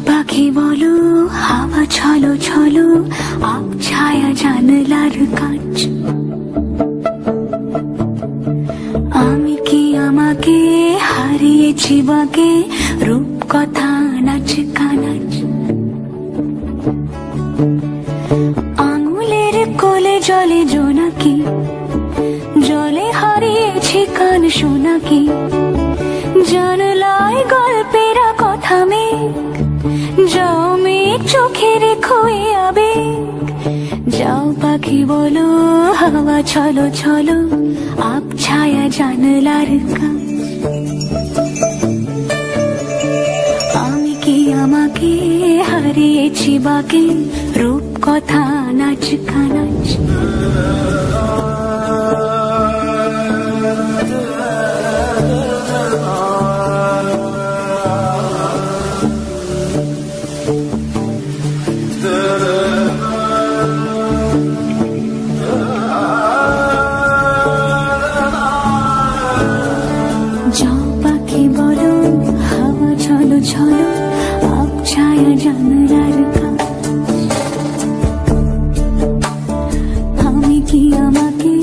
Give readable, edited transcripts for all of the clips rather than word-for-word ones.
পাখি বলো, হাওয়া ছলো ছলো, আব ছায়া জানলার কাঁচ। আমি কি আমাকে হারিয়েছি বাকে, রূপ কথা নাচ কানাচ। আঙুলের কোলে জলে জোনাকি, জলে হারিয়েছি কান শোনাকি। জানলায় গল্পের কথা মেঘ, যাও মেঘ চোখে রেখো এ আবেগ। যাও পাখি বলো, হাওয়া ছলো ছলো, আব ছায়া জানলার কাঁচ। আমি কি আমাকে হারিয়েছি বাকে, রূপ কথা নাচ কানাচ। যাও পাখি বলো, হাওয়া ছলো ছলো, আব ছায়া জানলার কাঁচ। আমি কি আমাকে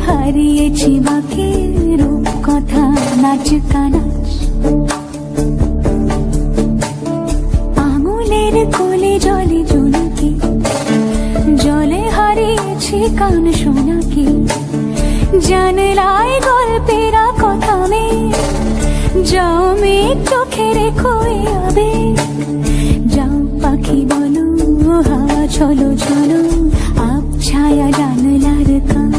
হারিয়েছি বাকে, রূপ কথা নাচ কানাচ। আঙুলের কোলে জলে জোনাকি, জলে হারিয়েছি কান শোনাকি। জানলায় গল্পের কথা মেঘ, যাও মেঘ চোখে রেখো এ আবেগ। যাও পাখি বলো, হাওয়া ছলো ছলো, আব ছায়া জানলার কাঁচ।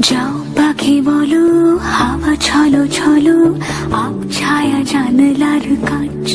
যাও পাখি বলো, হাওয়া ছলো ছলো, আব ছায়া জানলার কাঁচ।